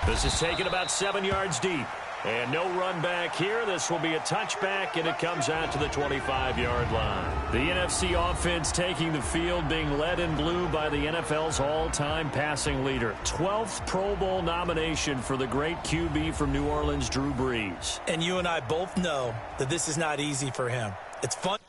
This is taken about 7 yards deep. And no run back here. This will be a touchback, and it comes out to the 25-yard line. The NFC offense taking the field, being led in blue by the NFL's all-time passing leader. 12th Pro Bowl nomination for the great QB from New Orleans, Drew Brees. And you and I both know that this is not easy for him. It's fun.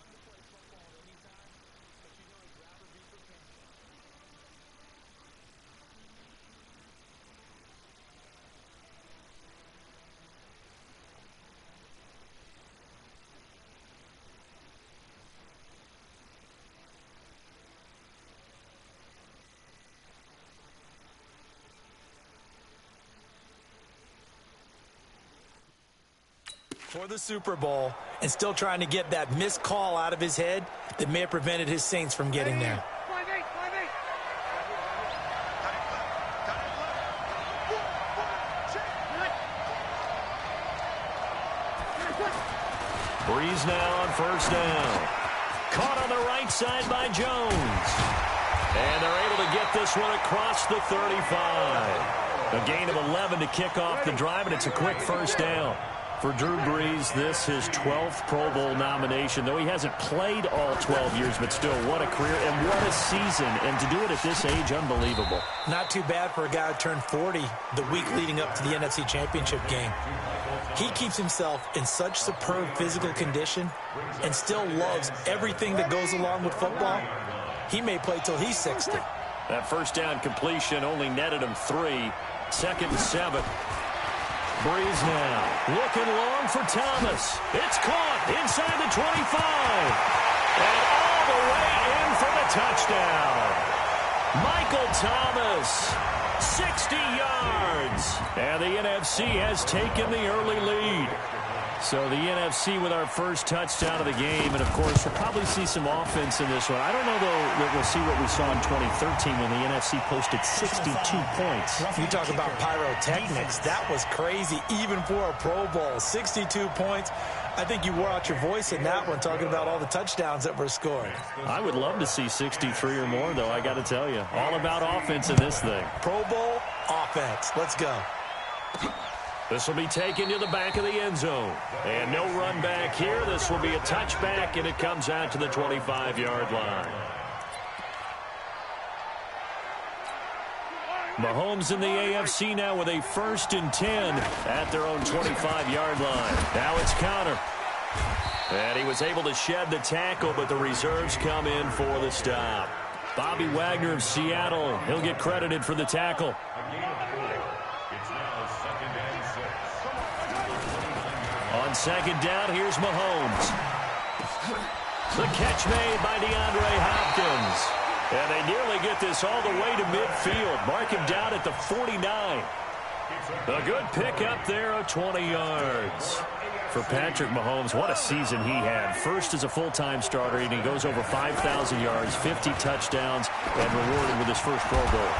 For the Super Bowl, and still trying to get that missed call out of his head that may have prevented his Saints from getting there. Brees now on first down. Caught on the right side by Jones. And they're able to get this one across the 35. A gain of 11 to kick off the drive, and it's a quick first down. For Drew Brees, this his 12th Pro Bowl nomination, though he hasn't played all 12 years, but still, what a career and what a season. And to do it at this age, unbelievable. Not too bad for a guy who turned 40 the week leading up to the NFC Championship game. He keeps himself in such superb physical condition and still loves everything that goes along with football. He may play till he's 60. That first down completion only netted him 3. 2nd and 7. Brees now, looking long for Thomas. It's caught inside the 25. And all the way in for the touchdown. Michael Thomas, 60 yards. And the NFC has taken the early lead. So the NFC with our first touchdown of the game. And, of course, we'll probably see some offense in this one. I don't know, though, that we'll see what we saw in 2013 when the NFC posted 62 points. You talk about pyrotechnics. That was crazy, even for a Pro Bowl. 62 points. I think you wore out your voice in that one, talking about all the touchdowns that were scored. I would love to see 63 or more, though, I got to tell you. All about offense in this thing. Pro Bowl offense. Let's go. This will be taken to the back of the end zone. And no run back here. This will be a touchback, and it comes out to the 25-yard line. Mahomes in the AFC now with a 1st and 10 at their own 25-yard line. Now it's Connor. And he was able to shed the tackle, but the reserves come in for the stop. Bobby Wagner of Seattle, he'll get credited for the tackle. On 2nd down, here's Mahomes. The catch made by DeAndre Hopkins. And they nearly get this all the way to midfield. Mark him down at the 49. A good pick up there of 20 yards. For Patrick Mahomes, what a season he had. First as a full-time starter, and he goes over 5,000 yards, 50 touchdowns, and rewarded with his first Pro Bowl.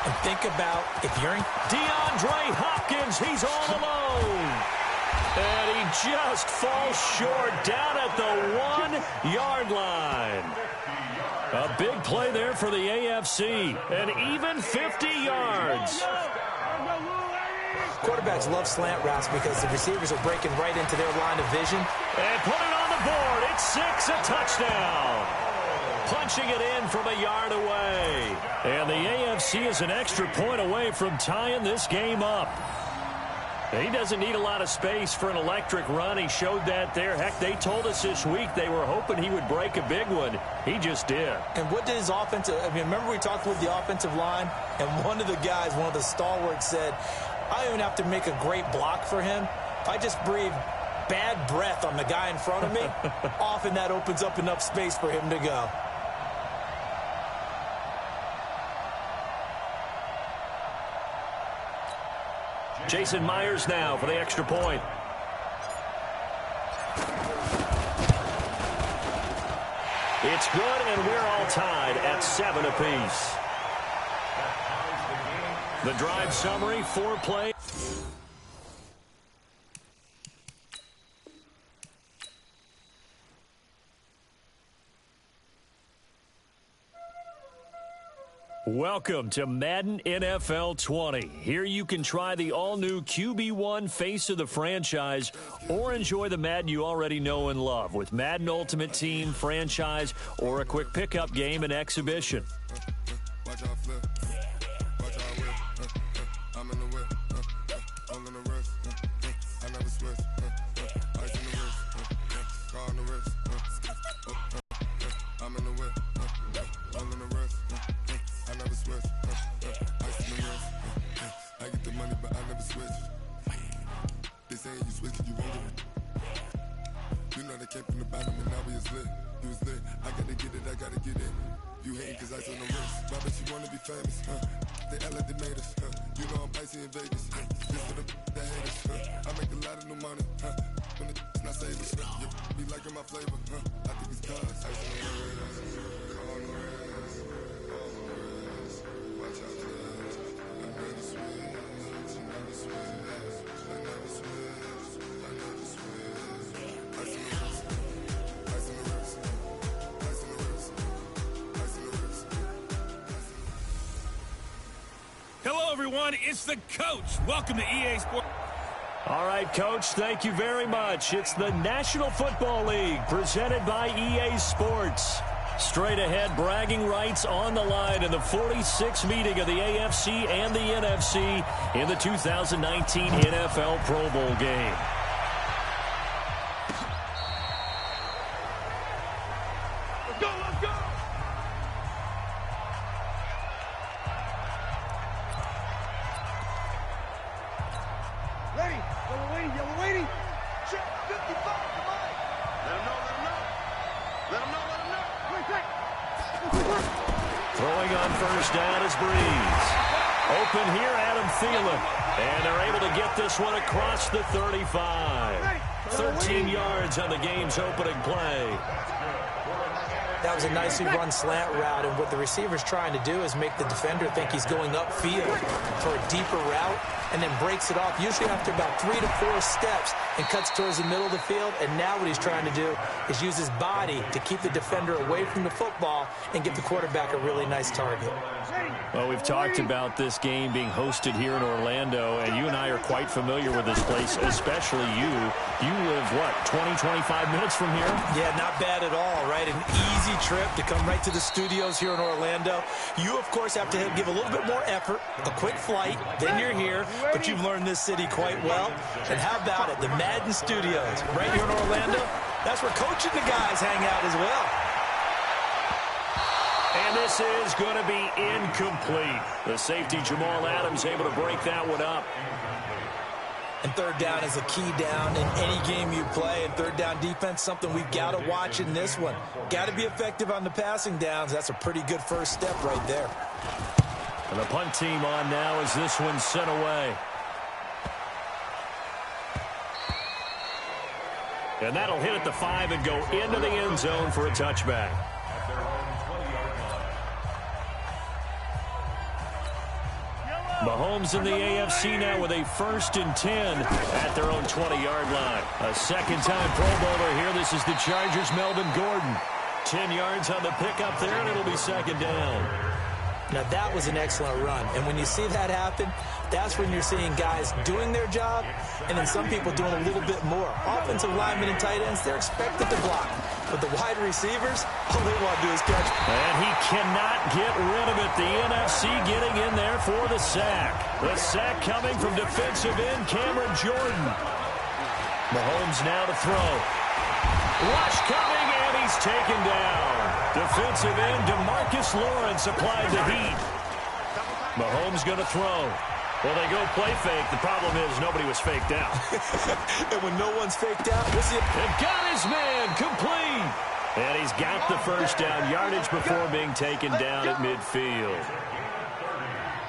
And think about if you're in DeAndre Hopkins, he's all alone. And he just falls short down at the 1-yard line. A big play there for the AFC. And even 50 yards. Quarterbacks love slant routes because the receivers are breaking right into their line of vision. And put it on the board. It's 6, a touchdown. Punching it in from a yard away. And the AFC is an extra point away from tying this game up. He doesn't need a lot of space for an electric run. He showed that there. Heck, they told us this week they were hoping he would break a big one. He just did. And what did his offensive – I mean, remember we talked with the offensive line, and one of the guys, one of the stalwarts said, I don't even have to make a great block for him. If I just breathe bad breath on the guy in front of me, often that opens up enough space for him to go. Jason Myers now for the extra point. It's good, and we're all tied at 7 apiece. The drive summary, 4 plays. Welcome to Madden NFL 20. Here you can try the all-new QB1 face of the franchise or enjoy the Madden you already know and love with Madden Ultimate Team, franchise, or a quick pickup game and exhibition. Hello, everyone. It's the coach. Welcome to EA Sports. All right, Coach, thank you very much. It's the National Football League presented by EA Sports. Straight ahead, bragging rights on the line in the 46th meeting of the AFC and the NFC in the 2019 NFL Pro Bowl game. Let's go, let's go. Ready, yellow lady. Check 55, come on. Let him know. Throwing on first down is Breeze. Open here, Adam Thielen. And they're able to get this one across the 35. 13 yards on the game's opening play. That was a nicely run slant route, and what the receiver's trying to do is make the defender think he's going upfield for a deeper route, and then breaks it off, usually after about 3 to 4 steps, and cuts towards the middle of the field. And now what he's trying to do is use his body to keep the defender away from the football and give the quarterback a really nice target. Well, we've talked about this game being hosted here in Orlando, and you and I are quite familiar with this place, especially you. You live, what, 20, 25 minutes from here? Yeah, not bad at all, right? An easy trip to come right to the studios here in Orlando. You, of course, have to give a little bit more effort, a quick flight, then you're here, but you've learned this city quite well. And how about it, the Madden Studios right here in Orlando? That's where Coach and the guys hang out as well. And this is going to be incomplete. The safety, Jamal Adams, able to break that one up. And third down is a key down in any game you play. And third down defense, something we've got to watch in this one. Got to be effective on the passing downs. That's a pretty good first step right there. And the punt team on now as this one's sent away. And that'll hit at the 5 and go into the end zone for a touchback. Mahomes in the AFC now with a 1st and 10 at their own 20-yard line. A second-time Pro Bowler here. This is the Chargers' Melvin Gordon. 10 yards on the pickup there, and it'll be second down. Now, that was an excellent run. And when you see that happen, that's when you're seeing guys doing their job and then some people doing a little bit more. Offensive linemen and tight ends, they're expected to block. But the wide receivers, all they want to do is catch. And he cannot get rid of it. The NFC getting in there for the sack. The sack coming from defensive end Cameron Jordan. Mahomes now to throw. Rush coming, and he's taken down. Defensive end DeMarcus Lawrence applied the heat. Mahomes going to throw. Well, they go play fake. The problem is nobody was faked out. And when no one's faked out, we'll see it. And got his man complete. And he's got the first down yardage before being taken down at midfield.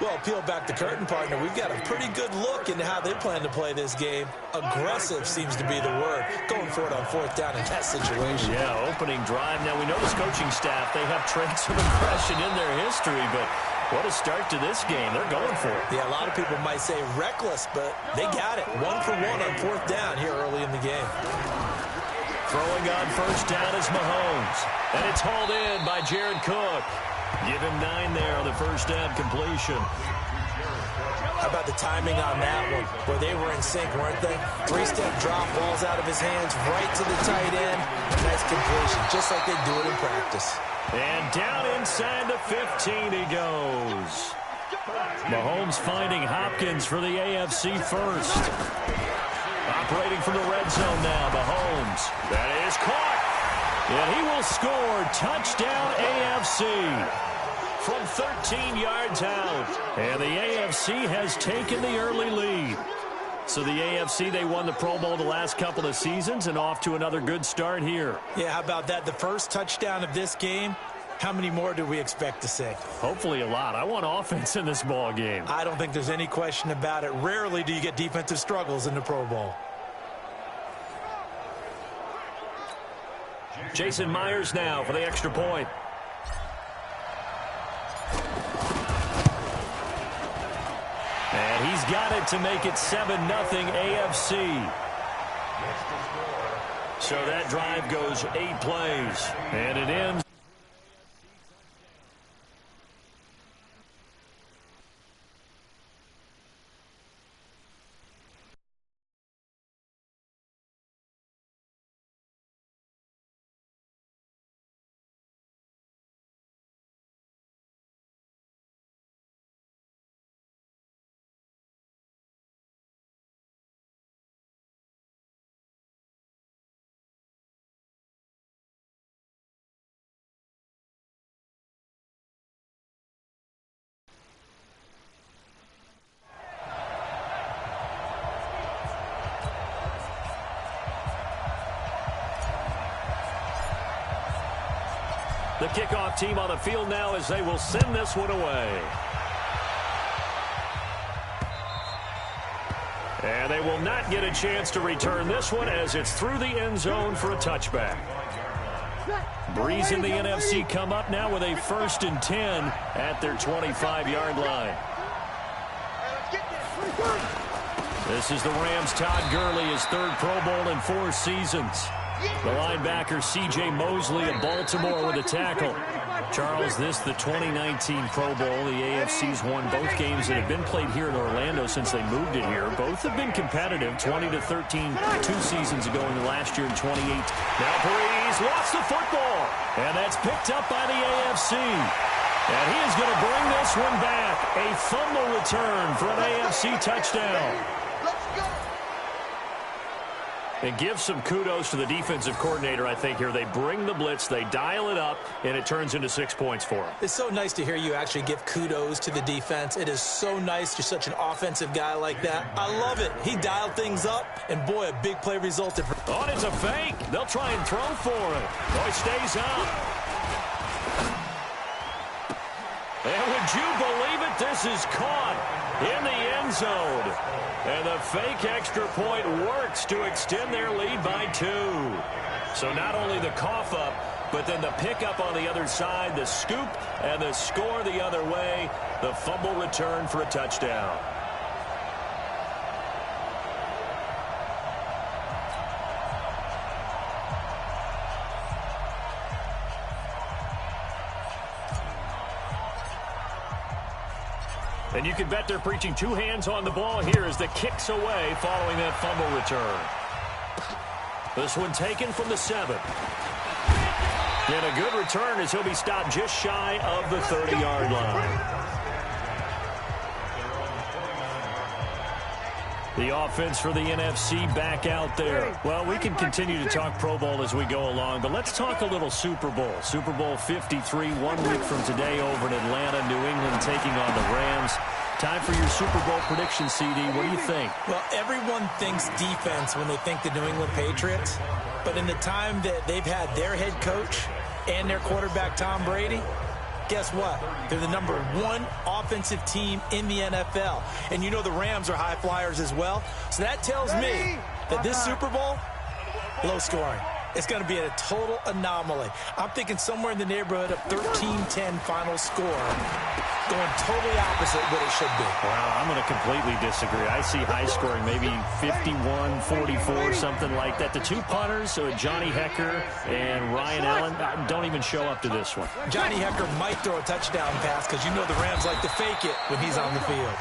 Well, peel back the curtain, partner. We've got a pretty good look into how they plan to play this game. Aggressive seems to be the word. Going for it on 4th down in that situation. Yeah, opening drive. Now, we know this coaching staff, they have traits of aggression in their history, but what a start to this game. They're going for it. Yeah, a lot of people might say reckless, but they got it. 1 for 1 on 4th down here early in the game. Throwing on first down is Mahomes. And it's hauled in by Jared Cook. Give him 9 there on the first down completion. How about the timing on that one, where they were in sync, weren't they? 3-step drop, balls out of his hands, right to the tight end. Nice completion, just like they do it in practice. And down inside the 15 he goes. Mahomes finding Hopkins for the AFC first. Operating from the red zone now, Mahomes. That is caught. And he will score. Touchdown AFC. From 13 yards out. And the AFC has taken the early lead. So the AFC, they won the Pro Bowl the last couple of seasons and off to another good start here. Yeah, how about that? The first touchdown of this game. How many more do we expect to see? Hopefully a lot. I want offense in this ball game. I don't think there's any question about it. Rarely do you get defensive struggles in the Pro Bowl. Jason Myers now for the extra point. And he's got it to make it 7-0 AFC. So that drive goes 8 plays. And it ends. The kickoff team on the field now as they will send this one away. And they will not get a chance to return this one as it's through the end zone for a touchback. Breeze and the NFC come up now with a 1st and 10 at their 25-yard line. This is the Rams' Todd Gurley, his 3rd Pro Bowl in 4 seasons. The linebacker C.J. Mosley of Baltimore with a tackle. Charles, this the 2019 Pro Bowl. The AFC's won both games that have been played here in Orlando since they moved it here. Both have been competitive, 20-13 2 seasons ago and last year in 28. Now Breeze lost the football, and that's picked up by the AFC. And he is going to bring this one back. A fumble return for an AFC touchdown. And give some kudos to the defensive coordinator, I think, here. They bring the blitz, they dial it up, and it turns into 6 points for them. It's so nice to hear you actually give kudos to the defense. It is so nice you're such an offensive guy like that. I love it. He dialed things up, and boy, a big play resulted. Oh, it's a fake. They'll try and throw for it. Oh, he stays out. And would you believe it? This is caught in the end zone. And the fake extra point works to extend their lead by 2. So not only the cough up, but then the pickup on the other side, the scoop, and the score the other way. The fumble return for a touchdown. And you can bet they're preaching 2 hands on the ball here as the kick's away following that fumble return. This one taken from the 7. And a good return as he'll be stopped just shy of the 30-yard line. The offense for the NFC back out there. Well, we can continue to talk Pro Bowl as we go along, but let's talk a little Super Bowl. Super Bowl 53, 1 week from today over in Atlanta, New England taking on the Rams. Time for your Super Bowl prediction, CD. What do you think? Well, everyone thinks defense when they think the New England Patriots, but in the time that they've had their head coach and their quarterback, Tom Brady, guess what? They're the #1 offensive team in the NFL. And you know the Rams are high flyers as well. So that tells me that this Super Bowl, low scoring. It's going to be a total anomaly. I'm thinking somewhere in the neighborhood of 13-10 final score. going totally opposite what it should be. Well, I'm going to completely disagree. I see high scoring, maybe 51-44, something like that. The two punters, Johnny Hecker and Ryan Allen, don't even show up to this one. Johnny Hecker might throw a touchdown pass because you know the Rams like to fake it when he's on the field.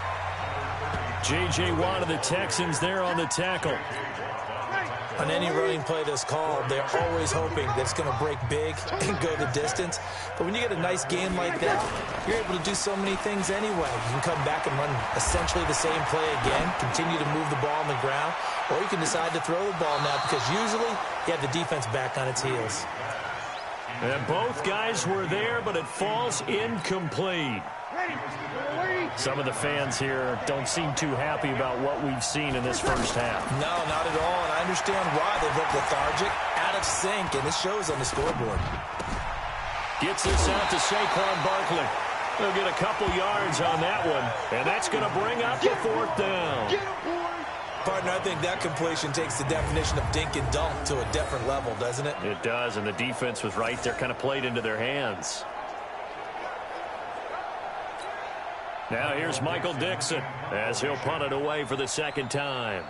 J.J. Watt of the Texans there on the tackle. On any running play that's called, they're always hoping that it's going to break big and go the distance. But when you get a nice game like that, you're able to do so many things anyway. You can come back and run essentially the same play again, continue to move the ball on the ground, or you can decide to throw the ball now because usually you have the defense back on its heels. And both guys were there, but it falls incomplete. Some of the fans here don't seem too happy about what we've seen in this first half. No, not at all, and I understand why. They've looked lethargic, out of sync, and it shows on the scoreboard. Gets this out to Saquon Barkley. They'll get a couple yards on that one, and that's going to bring up the fourth down. Partner, I think that completion takes the definition of dink and dunk to a different level, doesn't it? It does, and the defense was right there, kind of played into their hands. Now here's Michael Dixon as he'll punt it away for the second time.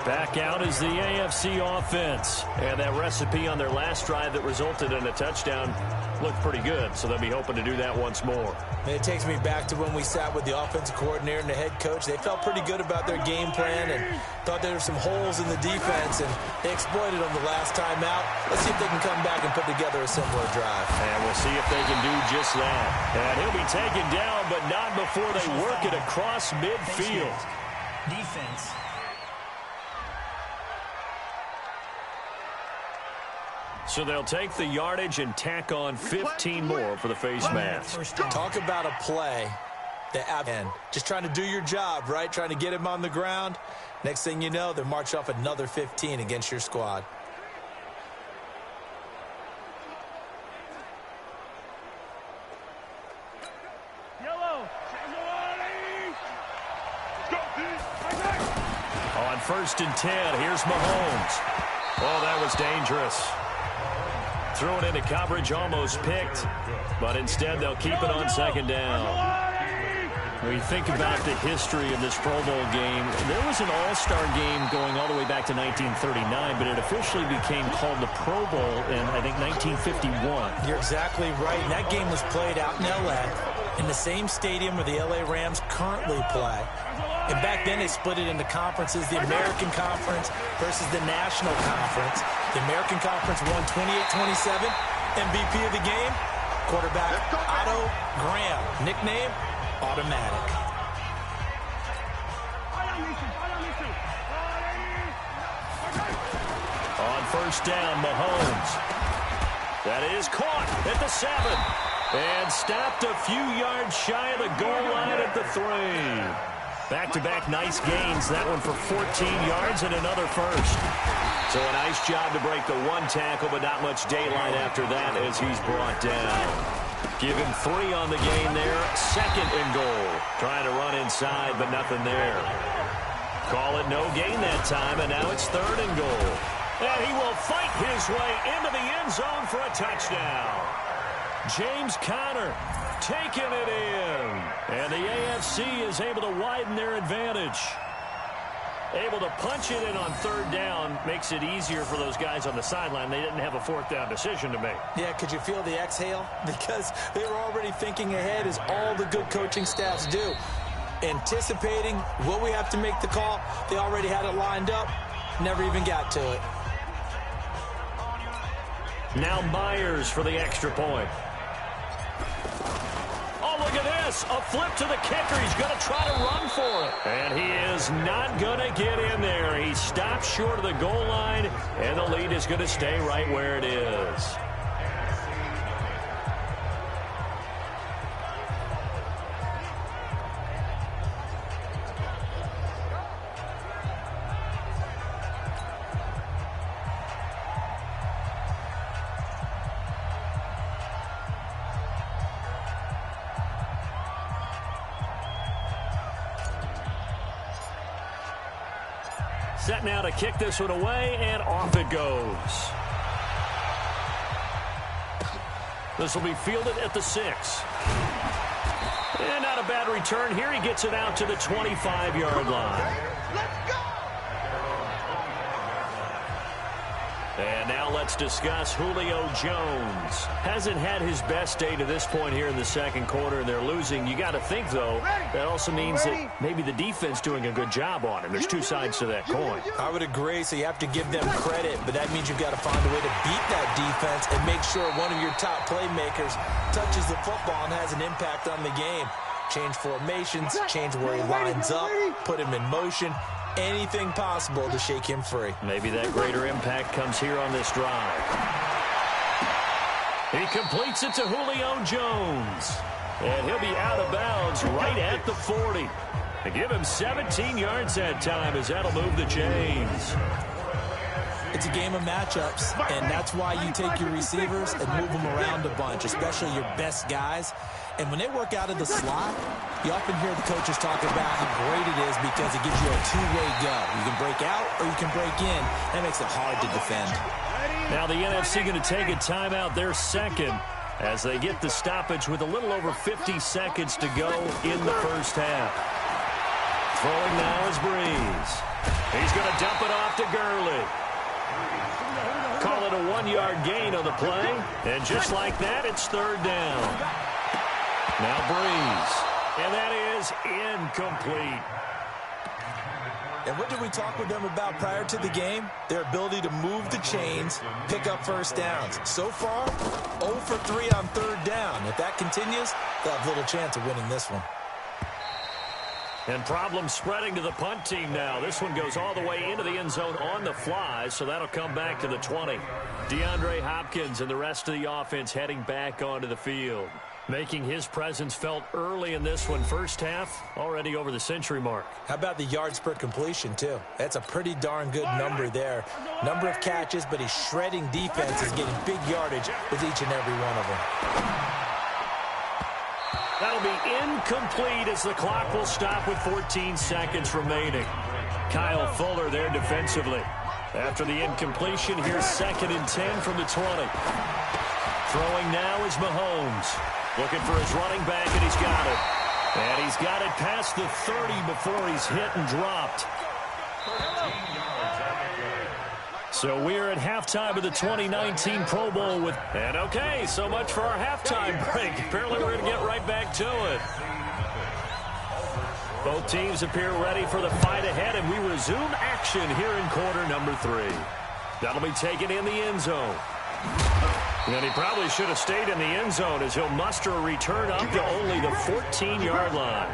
Back out is the AFC offense. And that recipe on their last drive that resulted in a touchdown looked pretty good, so they'll be hoping to do that once more. And it takes me back to when we sat with the offensive coordinator and the head coach. They felt pretty good about their game plan and thought there were some holes in the defense, and they exploited them the last time out. Let's see if they can come back and put together a similar drive. And we'll see if they can do just that. And he'll be taken down, but not before they work it across midfield. Defense. So they'll take the yardage and tack on 15 more for the face mask. Talk about a play that just trying to do your job, right? Trying to get him on the ground. Next thing you know, they march off another 15 against your squad. On 1st and 10, here's Mahomes. Oh, that was dangerous. Thrown into coverage, almost picked, but instead they'll keep it on second down. When you think about the history of this Pro Bowl game, there was an all-star game going all the way back to 1939, but it officially became called the Pro Bowl in, I think, 1951. You're exactly right. And that game was played out in L.A. in the same stadium where the L.A. Rams currently play. And back then, they split it into conferences, the American Conference versus the National Conference. The American Conference won 28-27. MVP of the game, quarterback Otto Graham. Nickname, Automatic. On 1st down, Mahomes. That is caught at the 7. And stopped a few yards shy of the goal line at the 3. Back-to-back nice gains. That one for 14 yards and another first. So a nice job to break the one tackle, but not much daylight after that as he's brought down. Give him 3 on the game there. 2nd and goal. Trying to run inside, but nothing there. Call it no gain that time, and now it's 3rd and goal. And he will fight his way into the end zone for a touchdown. James Conner taking it in. And the AFC is able to widen their advantage. Able to punch it in on 3rd down makes it easier for those guys on the sideline. They didn't have a 4th down decision to make. Yeah, could you feel the exhale? Because they were already thinking ahead, as all the good coaching staffs do. Anticipating what we have to make the call. They already had it lined up. Never even got to it. Now Myers for the extra point. Oh, look at this. A flip to the kicker. He's going to try to run for it. And he is not going to get in there. He stops short of the goal line, and the lead is going to stay right where it is. Set now to kick this one away, and off it goes. This will be fielded at the 6. And not a bad return here. He gets it out to the 25-yard line. Let's go! And now let's discuss Julio Jones. Hasn't had his best day to this point here in the second quarter, and they're losing. You got to think, though, that also means that maybe the defense doing a good job on him. There's two sides to that coin. I would agree, so you have to give them credit, but that means you've got to find a way to beat that defense and make sure one of your top playmakers touches the football and has an impact on the game. Change formations, change where he lines up, put him in motion. Anything possible to shake him free. Maybe that greater impact comes here on this drive. He completes it to Julio Jones. And he'll be out of bounds right at the 40. To give him 17 yards that time, as that'll move the chains. It's a game of matchups, and that's why you take your receivers and move them around a bunch, especially your best guys. And when they work out of the slot, you often hear the coaches talk about how great it is because it gives you a two-way go. You can break out or you can break in. That makes it hard to defend. Now the NFC going to take a timeout, their second, as they get the stoppage with a little over 50 seconds to go in the first half. Throwing now is Breeze. He's going to dump it off to Gurley. Call it a 1-yard gain on the play. And just like that, it's third down. Now Breeze. And that is incomplete. And what did we talk with them about prior to the game? Their ability to move the chains, pick up first downs. So far, 0 for 3 on third down. If that continues, they'll have little chance of winning this one. And problems spreading to the punt team now. This one goes all the way into the end zone on the fly, so that'll come back to the 20. DeAndre Hopkins and the rest of the offense heading back onto the field, making his presence felt early in this one. First half, already over the century mark. How about the yards per completion, too? That's a pretty darn good number there. Number of catches, but he's shredding defense, is getting big yardage with each and every one of them. That'll be incomplete as the clock will stop with 14 seconds remaining. Kyle Fuller there defensively. After the incompletion, here's 2nd and 10 from the 20. Throwing now is Mahomes. Looking for his running back, and he's got it. And he's got it past the 30 before he's hit and dropped. So we're at halftime of the 2019 Pro Bowl with... And okay, so much for our halftime break. Apparently we're going to get right back to it. Both teams appear ready for the fight ahead, and we resume action here in quarter number 3. That'll be taken in the end zone. And he probably should have stayed in the end zone as he'll muster a return up to only the 14-yard line.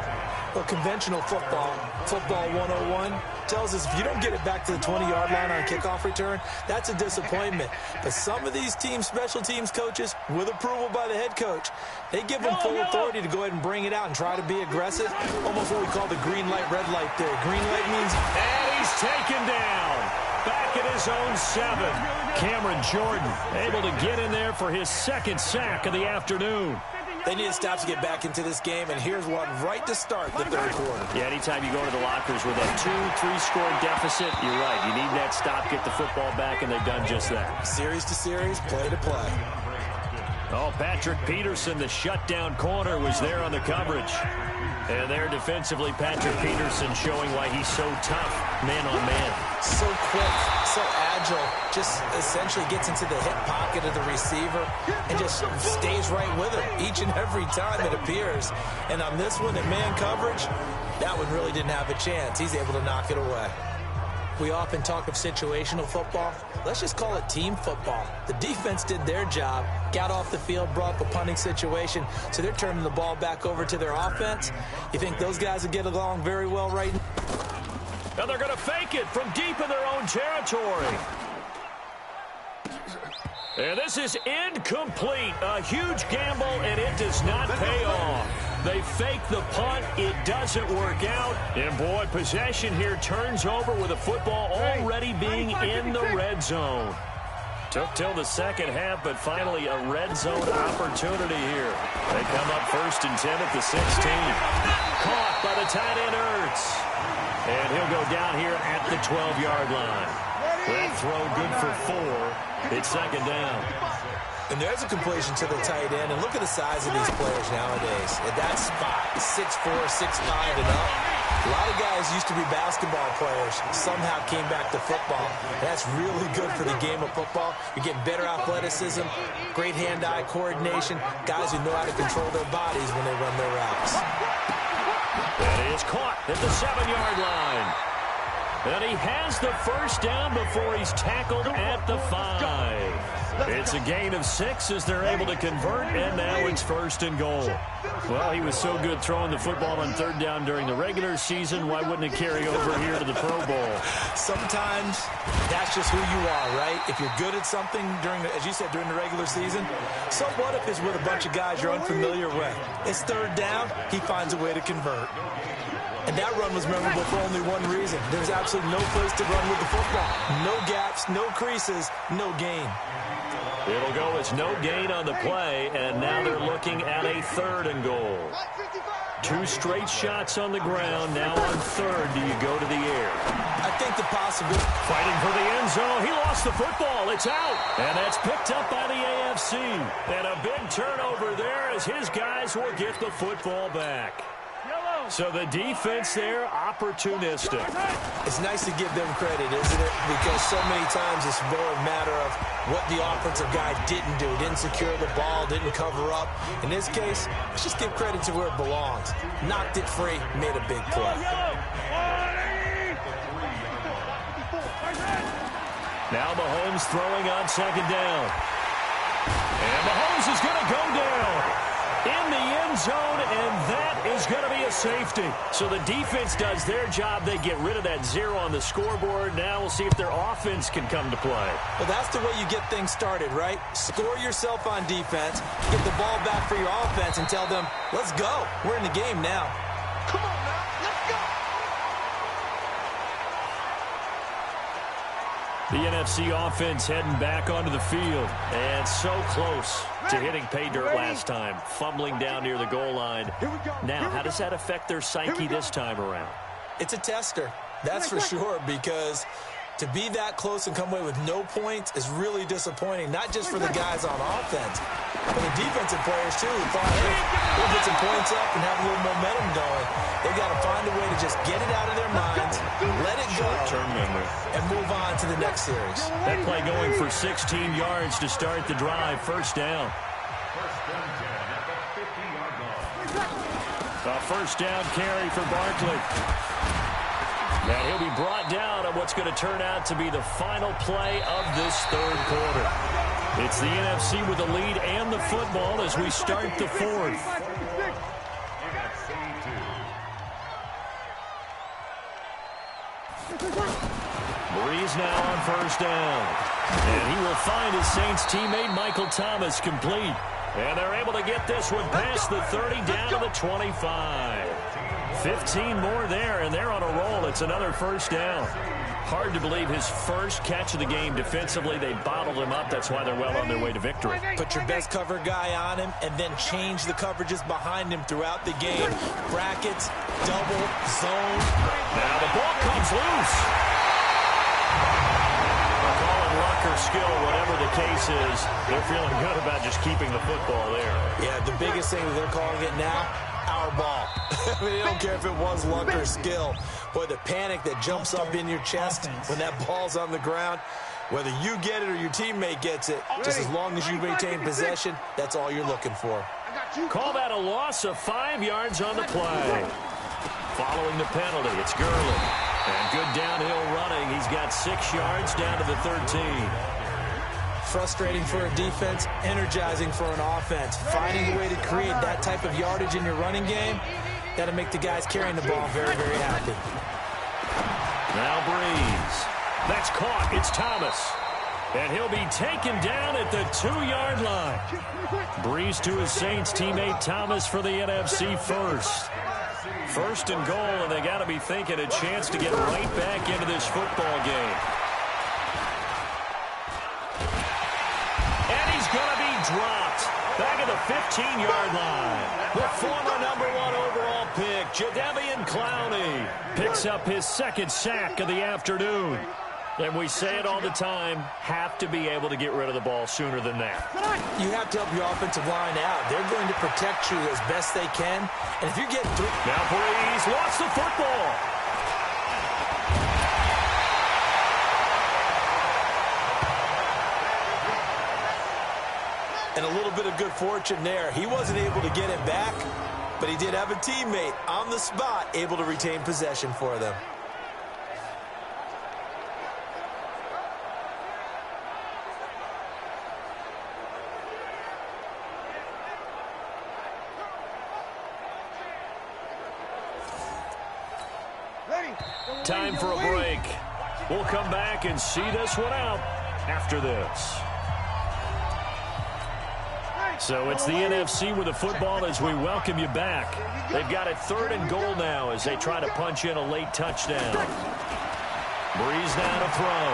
Well, conventional football 101, tells us if you don't get it back to the 20-yard line on a kickoff return, that's a disappointment. But some of these teams, special teams coaches, with approval by the head coach, they give them full authority to go ahead and bring it out and try to be aggressive. Almost what we call the green light, red light theory. Green light means... And he's taken down. Back at his own 7. Cameron Jordan able to get in there for his 2nd sack of the afternoon. They need a stop to get back into this game, and here's one right to start the third quarter. Yeah, anytime you go into the lockers with a 2-3-score deficit, you're right. You need that stop, get the football back, and they've done just that. Series to series, play to play. Oh, Patrick Peterson, the shutdown corner, was there on the coverage. And there defensively, Patrick Peterson showing why he's so tough, man on man. So quick, so agile, just essentially gets into the hip pocket of the receiver and just stays right with him each and every time it appears. And on this one, at man coverage, that one really didn't have a chance. He's able to knock it away. We often talk of situational football. Let's just call it team football. The defense did their job, got off the field, brought up a punting situation, so they're turning the ball back over to their offense. You think those guys will get along very well right now? And they're going to fake it from deep in their own territory. And this is incomplete. A huge gamble, and it does not pay off. They fake the punt. It doesn't work out. And, boy, possession here turns over with the football already being in the red zone. Took till the second half, but finally a red zone opportunity here. They come up 1st and 10 at the 16. Caught by the tight end Ertz. And he'll go down here at the 12-yard line. That throw good for 4. It's second down. And there's a completion to the tight end. And look at the size of these players nowadays. At that spot, 6'4", 6'5", and up. A lot of guys used to be basketball players, somehow came back to football. That's really good for the game of football. You're getting better athleticism, great hand-eye coordination, guys who know how to control their bodies when they run their routes. That is caught at the 7-yard line. And he has the first down before he's tackled at the 5. It's a gain of 6 as they're able to convert, and now it's first and goal. Well, he was so good throwing the football on third down during the regular season. Why wouldn't it carry over here to the Pro Bowl? Sometimes that's just who you are, right? If you're good at something during, as you said, during the regular season, so what if it's with a bunch of guys you're unfamiliar with? It's third down, he finds a way to convert. And that run was memorable for only one reason. There's absolutely no place to run with the football. No gaps, no creases, no gain. It'll go as no gain on the play, and now they're looking at a third and goal. 2 straight shots on the ground. Now on third, do you go to the air? I think the possibility. Fighting for the end zone. He lost the football. It's out. And that's picked up by the AFC. And a big turnover there as his guys will get the football back. So the defense there, opportunistic. It's nice to give them credit, isn't it? Because so many times it's more a matter of what the offensive guy didn't do. Didn't secure the ball, didn't cover up. In this case, let's just give credit to where it belongs. Knocked it free, made a big play. Now Mahomes throwing on second down. And Mahomes is going to go down in the end zone, and that is going to be a safety. So the defense does their job. They get rid of that 0 on the scoreboard. Now we'll see if their offense can come to play. Well, that's the way you get things started, right? Score yourself on defense, get the ball back for your offense, and tell them, let's go. We're in the game now. Come on now, let's go. The NFC offense heading back onto the field, and so close to hitting pay dirt last time, fumbling down near the goal line. Now, how does that affect their psyche this time around? It's a tester, that's for sure, because to be that close and come away with no points is really disappointing, not just for the guys on offense, but the defensive players, too, who thought, hey, we'll get some points up and have a little momentum going. They've got to find a way to just get it out of their minds, let it go, short-term memory, and move on to the next series. That play going for 16 yards to start the drive, first down. A first down carry for Barkley. And he'll be brought down on what's going to turn out to be the final play of this third quarter. It's the NFC with the lead and the football as we start the fourth. Breeze now on first down. And he will find his Saints teammate Michael Thomas complete. And they're able to get this one past the 30 down to the 25. 15 more there, and they're on a roll. It's another first down. Hard to believe his first catch of the game defensively. They bottled him up. That's why they're well on their way to victory. Put your best cover guy on him and then change the coverages behind him throughout the game. Brackets, double, zone. Now the ball comes loose. Call it luck or skill, whatever the case is. They're feeling good about just keeping the football there. Yeah, the biggest thing that they're calling it now, our ball. I mean, they don't care if it was luck or skill. Boy, the panic that jumps up in your chest when that ball's on the ground, whether you get it or your teammate gets it, just as long as you maintain possession, that's all you're looking for. Call that a loss of 5 yards on the play. Following the penalty, it's Gurley. And good downhill running. He's got 6 yards down to the 13. Frustrating for a defense, energizing for an offense. Finding a way to create that type of yardage in your running game, that'll make the guys carrying the ball very, very happy. Now Breeze. That's caught. It's Thomas. And he'll be taken down at the 2-yard line. Breeze to his Saints teammate Thomas for the NFC first. First and goal, and they got to be thinking a chance to get right back into this football game. And he's going to be dropped. Back at the 15-yard line. The former #1 overall pick, Jadeveon Clowney, picks up his second sack of the afternoon. And we say it all the time, have to be able to get rid of the ball sooner than that. You have to help your offensive line out. They're going to protect you as best they can. And if you're getting through... Now Breeze lost the football. And a little bit of good fortune there. He wasn't able to get it back, but he did have a teammate on the spot able to retain possession for them. Time for a break. We'll come back and see this one out after this. So it's the NFC with the football as we welcome you back. They've got it 3rd and goal now as they try to punch in a late touchdown. Breeze now to throw.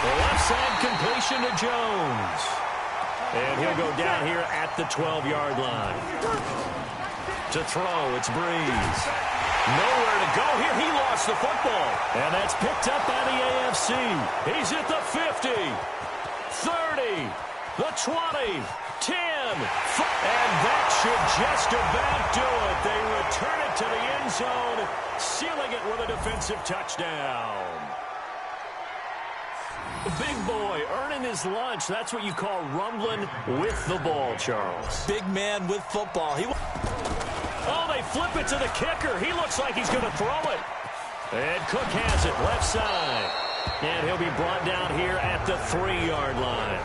The left side completion to Jones. And he'll go down here at the 12-yard line. To throw, it's Breeze. Nowhere to go here. He lost the football. And that's picked up by the AFC. He's at the 50, 30, the 20, 10. And that should just about do it. They return it to the end zone, sealing it with a defensive touchdown. Big boy earning his lunch. That's what you call rumbling with the ball, Charles. Big man with football. Oh, they flip it to the kicker. He looks like he's going to throw it. And Cook has it left side. And he'll be brought down here at the 3-yard line.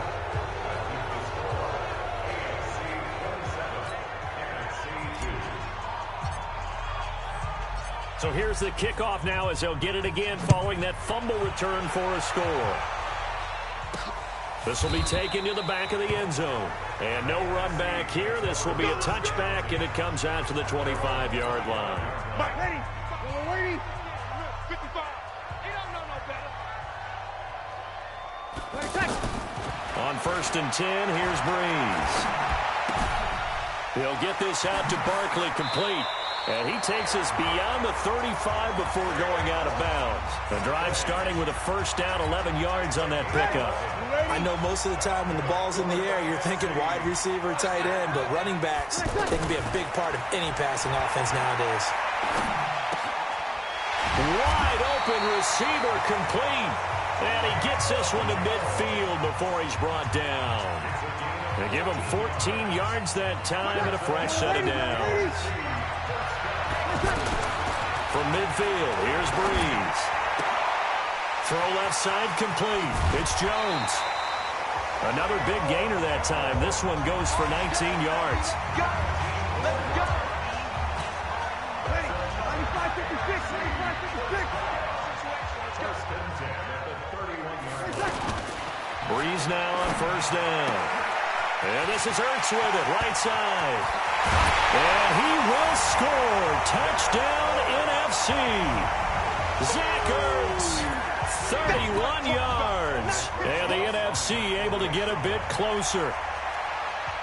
So here's the kickoff now as they'll get it again following that fumble return for a score. This will be taken to the back of the end zone. And no run back here. This will be a touchback, and it comes out to the 25-yard line. Ready? Waiting. 55. He don't know no better. On 1st and 10, here's Breeze. He'll get this out to Barkley complete. And he takes us beyond the 35 before going out of bounds. The drive starting with a first down, 11 yards on that pickup. I know most of the time when the ball's in the air, you're thinking wide receiver, tight end, but running backs, they can be a big part of any passing offense nowadays. Wide open receiver complete. And he gets this one to midfield before he's brought down. They give him 14 yards that time and a fresh set of downs. From midfield, here's Breeze. Throw left side complete. It's Jones. Another big gainer that time. This one goes for 19 yards. Let's go. Ready? 95-56. 95-56. Breeze now on first down. And this is Ertz with it, right side. And he will score. Touchdown, NFC. Zach Ertz, 31 yards. And the NFC able to get a bit closer.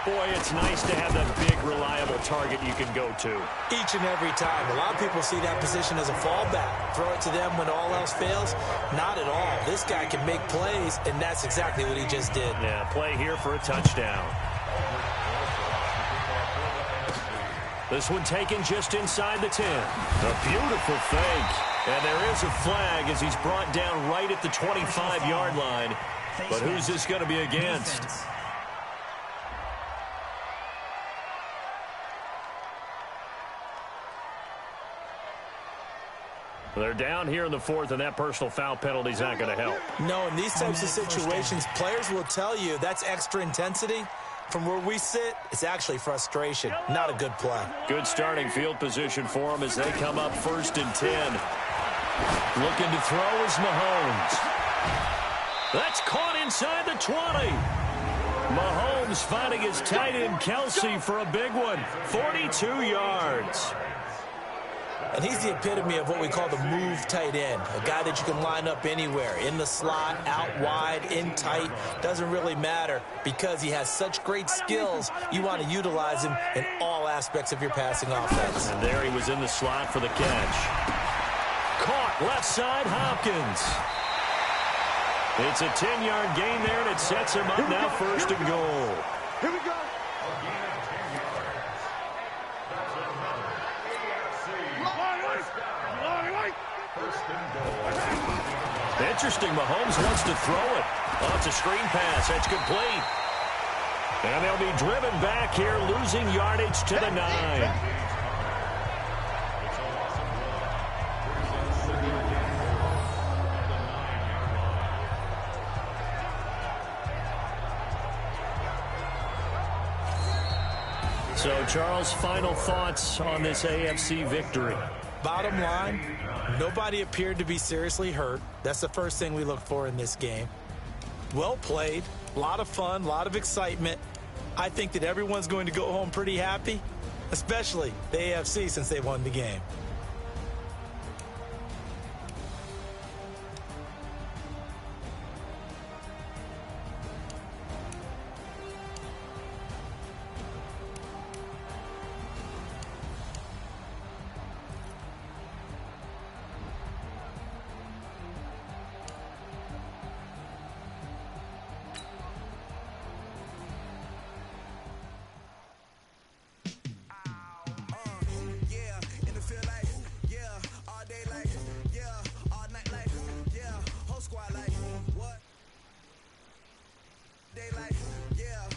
Boy, it's nice to have that big, reliable target you can go to. Each and every time. A lot of people see that position as a fallback. Throw it to them when all else fails. Not at all. This guy can make plays, and that's exactly what he just did. Yeah, play here for a touchdown. This one taken just inside the 10. A beautiful fake. And there is a flag as he's brought down right at the 25-yard line. But who's this going to be against? They're down here in the 4th, and that personal foul penalty is not going to help. No, in these types of situations, players will tell you that's extra intensity. From where we sit, it's actually frustration. Not a good play. Good starting field position for them as they come up 1st and 10. Looking to throw is Mahomes. That's caught inside the 20. Mahomes finding his tight end Kelsey for a big one. 42 yards. And he's the epitome of what we call the move tight end, a guy that you can line up anywhere, in the slot, out wide, in tight, doesn't really matter because he has such great skills. You want to utilize him in all aspects of your passing offense. And there he was in the slot for the catch. Caught left side, Hopkins. It's a 10-yard gain there, and it sets him up now first and goal. Here we go. Interesting, Mahomes wants to throw it. Oh, it's a screen pass. That's complete. And they'll be driven back here, losing yardage to the 9. So, Charles, final thoughts on this AFC victory? Bottom line, nobody appeared to be seriously hurt. That's the first thing we look for in this game. Well played, a lot of fun, a lot of excitement. I think that everyone's going to go home pretty happy, especially the AFC since they won the game. They like, yeah.